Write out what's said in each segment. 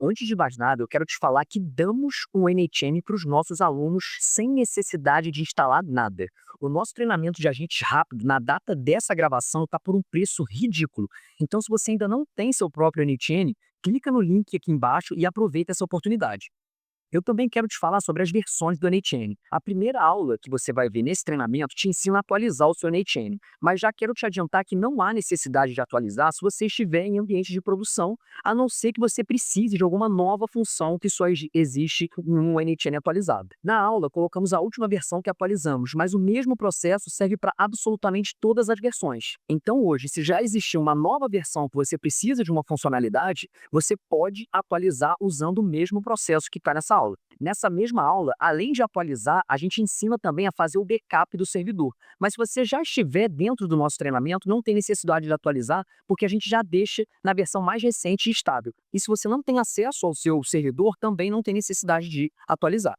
Antes de mais nada, eu quero te falar que damos o NHN para os nossos alunos sem necessidade de instalar nada. O nosso treinamento de agentes rápido, na data dessa gravação, está por um preço ridículo. Então, se você ainda não tem seu próprio NHN, clica no link aqui embaixo e aproveita essa oportunidade. Eu também quero te falar sobre as versões do NHN. A primeira aula que você vai ver nesse treinamento te ensina a atualizar o seu NHN, mas já quero te adiantar que não há necessidade de atualizar se você estiver em ambiente de produção, a não ser que você precise de alguma nova função que só existe no NHN atualizado. Na aula, colocamos a última versão que atualizamos, mas o mesmo processo serve para absolutamente todas as versões. Então hoje, se já existe uma nova versão que você precisa de uma funcionalidade, você pode atualizar usando o mesmo processo que está nessa aula. Nessa mesma aula, além de atualizar, a gente ensina também a fazer o backup do servidor. Mas se você já estiver dentro do nosso treinamento, não tem necessidade de atualizar, porque a gente já deixa na versão mais recente e estável. E se você não tem acesso ao seu servidor, também não tem necessidade de atualizar.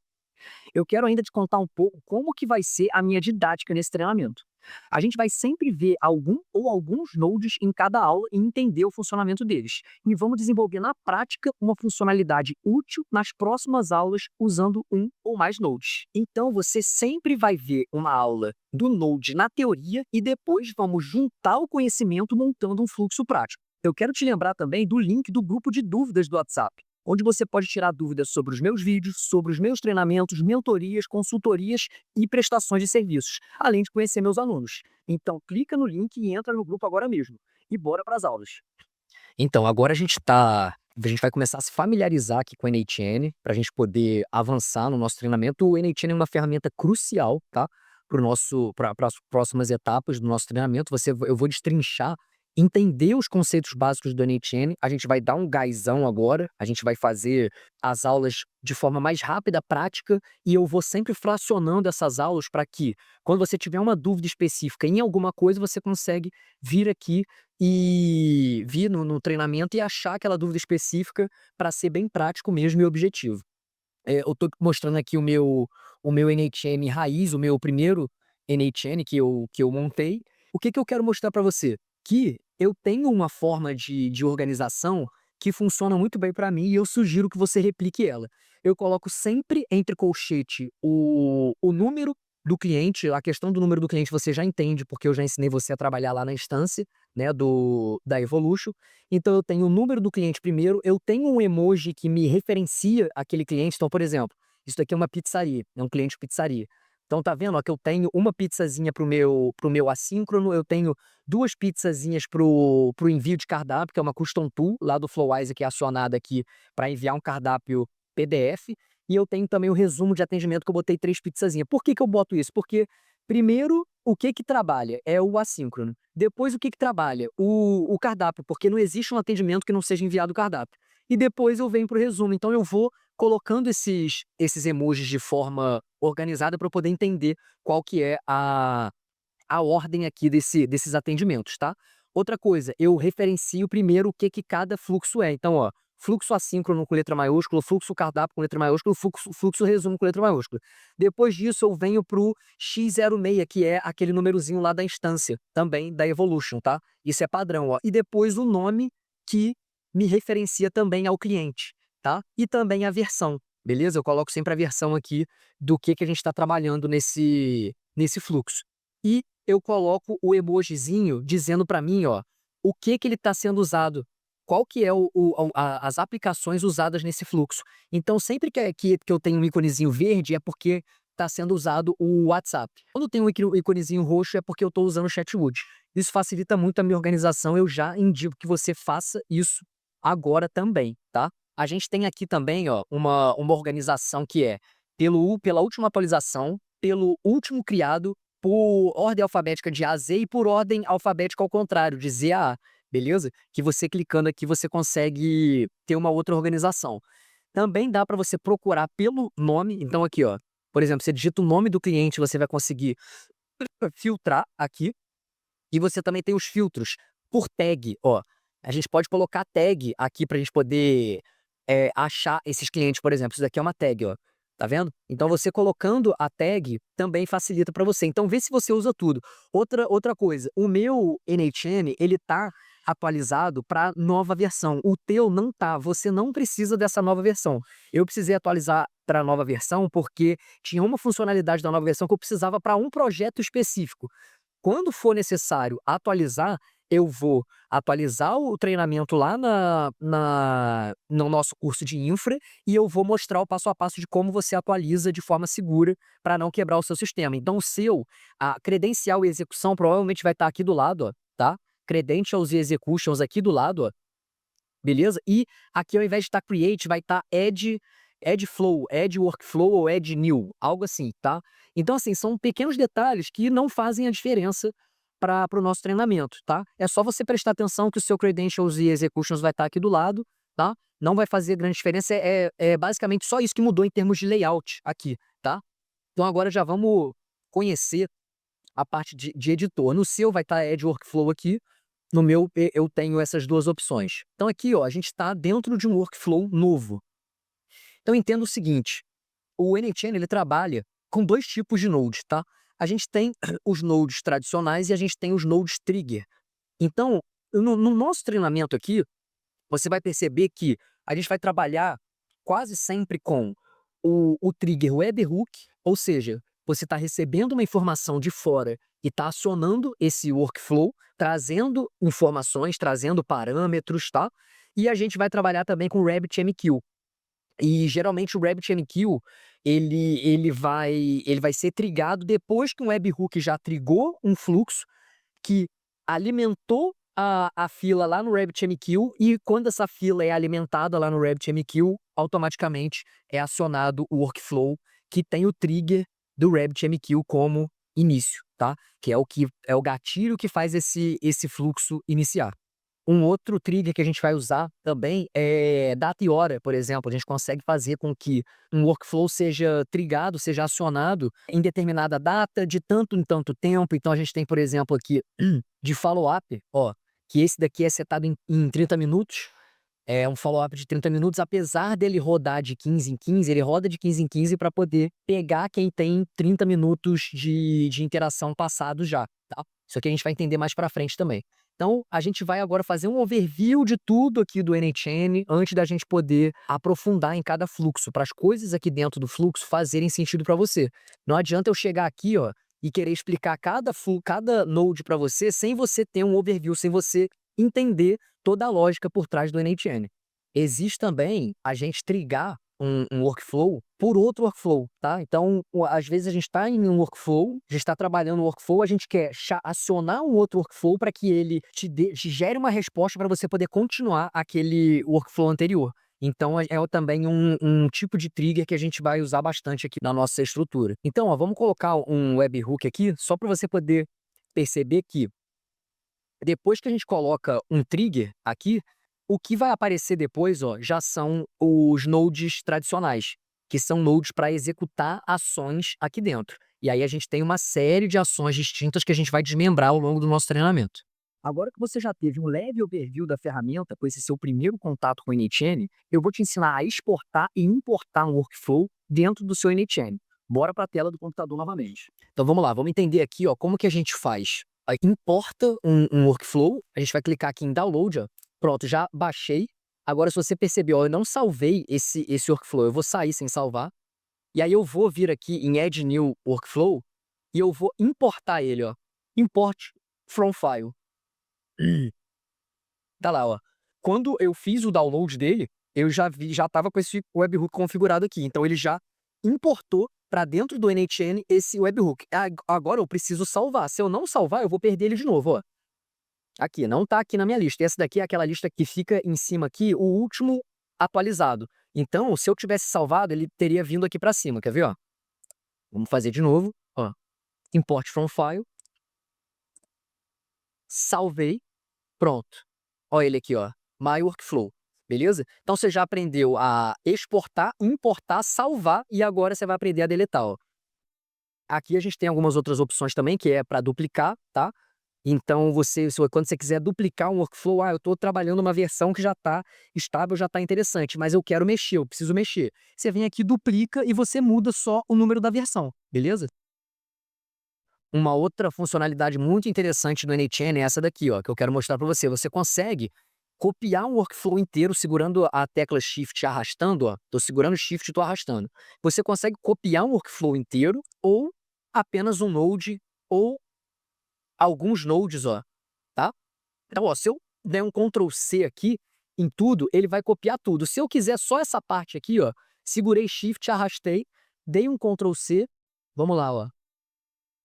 Eu quero ainda te contar um pouco como que vai ser a minha didática nesse treinamento. A gente vai sempre ver algum ou alguns nodes em cada aula e entender o funcionamento deles. E vamos desenvolver na prática uma funcionalidade útil nas próximas aulas usando um ou mais nodes. Então você sempre vai ver uma aula do node na teoria e depois vamos juntar o conhecimento montando um fluxo prático. Eu quero te lembrar também do link do grupo de dúvidas do WhatsApp, onde você pode tirar dúvidas sobre os meus vídeos, sobre os meus treinamentos, mentorias, consultorias e prestações de serviços, além de conhecer meus alunos. Então, clica no link e entra no grupo agora mesmo. E bora para as aulas. Então, agora a gente vai começar a se familiarizar aqui com o NHN, para a gente poder avançar no nosso treinamento. O NHN é uma ferramenta crucial, tá? Para as próximas etapas do nosso treinamento. Eu vou destrinchar, entender os conceitos básicos do NHN. A gente vai dar um gazão agora, a gente vai fazer as aulas de forma mais rápida, prática, e eu vou sempre fracionando essas aulas para que, quando você tiver uma dúvida específica em alguma coisa, você consegue vir aqui e vir no treinamento e achar aquela dúvida específica para ser bem prático mesmo e objetivo. Eu tô mostrando aqui o meu NHN raiz, o meu primeiro NHN que eu montei. O que que eu quero mostrar para você? Que eu tenho uma forma de organização que funciona muito bem para mim e eu sugiro que você replique ela. Eu coloco sempre entre colchete o número do cliente. A questão do número do cliente você já entende, porque eu já ensinei você a trabalhar lá na instância, né, da Evolution. Então eu tenho o número do cliente primeiro, eu tenho um emoji que me referencia aquele cliente. Então, por exemplo, isso daqui é uma pizzaria, é um cliente pizzaria. Então tá vendo, ó, que eu tenho uma pizzazinha pro meu assíncrono, eu tenho 2 pizzazinhas pro envio de cardápio, que é uma custom tool lá do Flowise, que é acionada aqui para enviar um cardápio PDF, e eu tenho também o resumo de atendimento que eu botei 3 pizzazinhas. Por que que eu boto isso? Porque primeiro, o que que trabalha é o assíncrono. Depois, o que que trabalha? O cardápio, porque não existe um atendimento que não seja enviado o cardápio. E depois eu venho para o resumo. Então eu vou colocando esses emojis de forma organizada para eu poder entender qual que é a ordem aqui desses atendimentos, tá? Outra coisa, eu referencio primeiro o que que cada fluxo é. Então, ó, fluxo assíncrono com letra maiúscula, fluxo cardápio com letra maiúscula, fluxo resumo com letra maiúscula. Depois disso, eu venho pro X06, que é aquele númerozinho lá da instância, também da Evolution, tá? Isso é padrão, ó. E depois o nome que me referencia também ao cliente, tá? E também a versão, beleza? Eu coloco sempre a versão aqui do que a gente está trabalhando nesse fluxo. E eu coloco o emojizinho dizendo para mim, ó, o que ele está sendo usado, qual que é as aplicações usadas nesse fluxo. Então, sempre que eu tenho um íconezinho verde, é porque está sendo usado o WhatsApp. Quando tem um íconezinho roxo, é porque eu estou usando o Chatwood. Isso facilita muito a minha organização, eu já indico que você faça isso agora também, tá? A gente tem aqui também, ó, uma organização que é pela última atualização, pelo último criado, por ordem alfabética de A a Z e por ordem alfabética ao contrário, de Z a A, beleza? Que você clicando aqui você consegue ter uma outra organização. Também dá para você procurar pelo nome. Então aqui, ó, por exemplo, você digita o nome do cliente, você vai conseguir filtrar aqui. E você também tem os filtros por tag, ó. A gente pode colocar tag aqui para a gente poder achar esses clientes, por exemplo. Isso daqui é uma tag, ó. Tá vendo? Então você colocando a tag também facilita para você. Então vê se você usa tudo. Outra coisa, o meu NHN, ele tá atualizado para nova versão. O teu não tá, você não precisa dessa nova versão. Eu precisei atualizar para a nova versão porque tinha uma funcionalidade da nova versão que eu precisava para um projeto específico. Quando for necessário atualizar, eu vou atualizar o treinamento lá no nosso curso de infra e eu vou mostrar o passo a passo de como você atualiza de forma segura para não quebrar o seu sistema. Então, a credencial e execução provavelmente vai estar aqui do lado, ó, tá? Credentials e executions aqui do lado, ó, beleza? E aqui, ao invés de estar create, vai estar add flow, add workflow ou add new, algo assim, tá? Então, assim, são pequenos detalhes que não fazem a diferença para o nosso treinamento, tá? É só você prestar atenção que o seu credentials e executions vai estar aqui do lado, tá? Não vai fazer grande diferença, é basicamente só isso que mudou em termos de layout aqui, tá? Então, agora já vamos conhecer a parte de editor. No seu vai estar add workflow aqui, no meu eu tenho essas duas opções. Então aqui, ó, a gente está dentro de um workflow novo. Então entenda o seguinte, o n8n ele trabalha com dois tipos de nodes, tá? A gente tem os nodes tradicionais e a gente tem os nodes trigger. Então, no nosso treinamento aqui, você vai perceber que a gente vai trabalhar quase sempre com o trigger webhook, ou seja, você está recebendo uma informação de fora e está acionando esse workflow, trazendo informações, trazendo parâmetros, tá? E a gente vai trabalhar também com o RabbitMQ. E geralmente o RabbitMQ ele vai ser trigado depois que um webhook já trigou um fluxo que alimentou a fila lá no RabbitMQ e quando essa fila é alimentada lá no RabbitMQ, automaticamente é acionado o workflow que tem o trigger do RabbitMQ como início, tá? Que é o gatilho que faz esse fluxo iniciar. Um outro trigger que a gente vai usar também é data e hora, por exemplo. A gente consegue fazer com que um workflow seja trigado, seja acionado em determinada data, de tanto em tanto tempo. Então, a gente tem, por exemplo, aqui de follow-up, ó, que esse daqui é setado em 30 minutos. É um follow-up de 30 minutos, apesar dele rodar de 15 em 15, ele roda de 15 em 15 para poder pegar quem tem 30 minutos de interação passado já, tá? Isso aqui a gente vai entender mais para frente também. Então, a gente vai agora fazer um overview de tudo aqui do n8n antes da gente poder aprofundar em cada fluxo, para as coisas aqui dentro do fluxo fazerem sentido para você. Não adianta eu chegar aqui, ó, e querer explicar cada node para você sem você ter um overview, sem você entender toda a lógica por trás do n8n. Existe também a gente trigar um workflow por outro workflow, tá? Então, às vezes a gente está em um workflow, a gente está trabalhando no workflow, a gente quer acionar um outro workflow para que ele te gere uma resposta para você poder continuar aquele workflow anterior. Então, é também um tipo de trigger que a gente vai usar bastante aqui na nossa estrutura. Então, ó, vamos colocar um webhook aqui, só para você poder perceber que depois que a gente coloca um trigger aqui, o que vai aparecer depois, ó, já são os nodes tradicionais, que são nodes para executar ações aqui dentro. E aí a gente tem uma série de ações distintas que a gente vai desmembrar ao longo do nosso treinamento. Agora que você já teve um leve overview da ferramenta com esse seu primeiro contato com o n8n, eu vou te ensinar a exportar e importar um workflow dentro do seu n8n. Bora para a tela do computador novamente. Então vamos lá, vamos entender aqui, ó, como que a gente faz. Aí, importa um workflow, a gente vai clicar aqui em download, ó. Pronto, já baixei. Agora, se você percebeu, ó, eu não salvei esse workflow, eu vou sair sem salvar. E aí eu vou vir aqui em Add New Workflow e eu vou importar ele, ó. Import from file. Tá lá, ó. Quando eu fiz o download dele, eu já estava com esse webhook configurado aqui. Então ele já importou para dentro do n8n esse webhook. Agora eu preciso salvar. Se eu não salvar, eu vou perder ele de novo, ó. Aqui, não tá aqui na minha lista. Essa daqui é aquela lista que fica em cima aqui, o último atualizado. Então, se eu tivesse salvado, ele teria vindo aqui para cima. Quer ver, ó? Vamos fazer de novo, ó. Import from file. Salvei. Pronto. Ó ele aqui, ó. My Workflow. Beleza? Então, você já aprendeu a exportar, importar, salvar e agora você vai aprender a deletar, ó. Aqui a gente tem algumas outras opções também, que é para duplicar, tá? Então, quando você quiser duplicar um workflow, eu estou trabalhando uma versão que já está estável, já está interessante, mas eu quero mexer, eu preciso mexer. Você vem aqui, duplica e você muda só o número da versão, beleza? uma outra funcionalidade muito interessante do NHN é essa daqui, ó, que eu quero mostrar para você. Você consegue copiar um workflow inteiro segurando a tecla Shift e arrastando, ó. Tô segurando Shift e tô arrastando. Você consegue copiar um workflow inteiro ou apenas um node ou alguns nodes, ó, tá? Então, ó, se eu der um Ctrl C aqui em tudo, ele vai copiar tudo. Se eu quiser só essa parte aqui, ó, segurei Shift, arrastei, dei um Ctrl C, vamos lá, ó.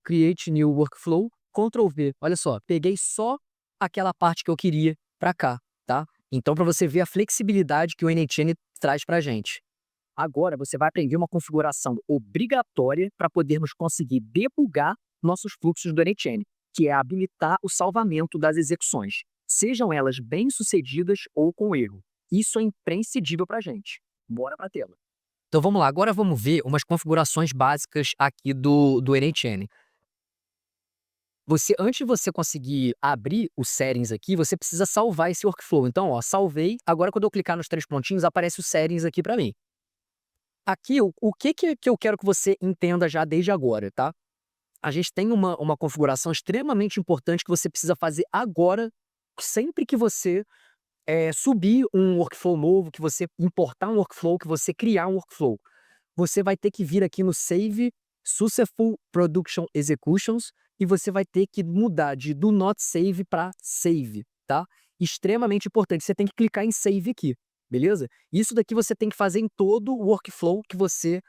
Create New Workflow, Ctrl V. Olha só, peguei só aquela parte que eu queria para cá, tá? Então, para você ver a flexibilidade que o NHN traz para a gente. Agora, você vai aprender uma configuração obrigatória para podermos conseguir debugar nossos fluxos do NHN, que é habilitar o salvamento das execuções, sejam elas bem-sucedidas ou com erro. Isso é imprescindível para a gente. Bora para a tela. Então, vamos lá. Agora vamos ver umas configurações básicas aqui do NHN. Antes de você conseguir abrir os settings aqui, você precisa salvar esse workflow. Então, ó, salvei. Agora, quando eu clicar nos 3 pontinhos, aparece os settings aqui para mim. Aqui, o que eu quero que você entenda já desde agora, tá? A gente tem uma configuração extremamente importante que você precisa fazer agora, sempre que você subir um workflow novo, que você importar um workflow, que você criar um workflow. Você vai ter que vir aqui no Save Successful Production Executions e você vai ter que mudar de Do Not Save para Save, tá? Extremamente importante. Você tem que clicar em Save aqui, beleza? Isso daqui você tem que fazer em todo o workflow que você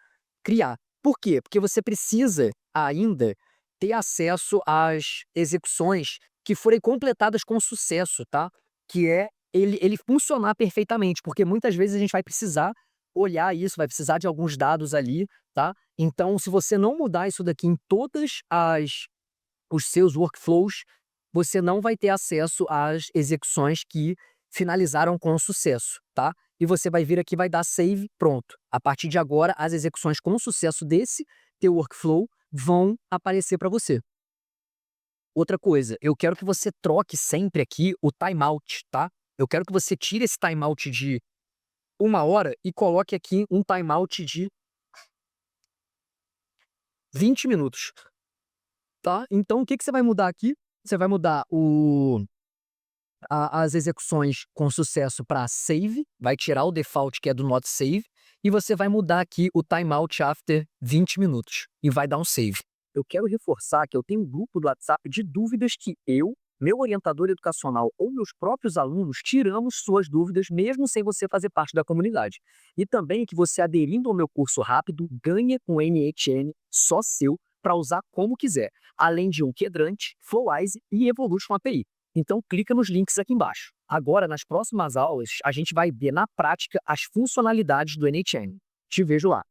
criar. Por quê? Porque você precisa ainda ter acesso às execuções que forem completadas com sucesso, tá? Que é ele funcionar perfeitamente, porque muitas vezes a gente vai precisar olhar isso, vai precisar de alguns dados ali, tá? Então, se você não mudar isso daqui em todas os seus workflows, você não vai ter acesso às execuções que finalizaram com sucesso, tá? E você vai vir aqui, vai dar save, pronto. A partir de agora, as execuções com sucesso desse teu workflow vão aparecer para você. Outra coisa, eu quero que você troque sempre aqui o timeout, tá? Eu quero que você tire esse timeout de 1 hora e coloque aqui um timeout de 20 minutos, tá? Então, o que você vai mudar aqui? Você vai mudar as execuções com sucesso para save, vai tirar o default que é do not save, e você vai mudar aqui o timeout after 20 minutos, e vai dar um save. Eu quero reforçar que eu tenho um grupo do WhatsApp de dúvidas que eu, meu orientador educacional ou meus próprios alunos tiramos suas dúvidas mesmo sem você fazer parte da comunidade. E também que você aderindo ao meu curso rápido ganha com NHN só seu para usar como quiser, além de um Quadrante, Flowise e Evolution API. Então clica nos links aqui embaixo. Agora, nas próximas aulas, a gente vai ver na prática as funcionalidades do NHN. Te vejo lá.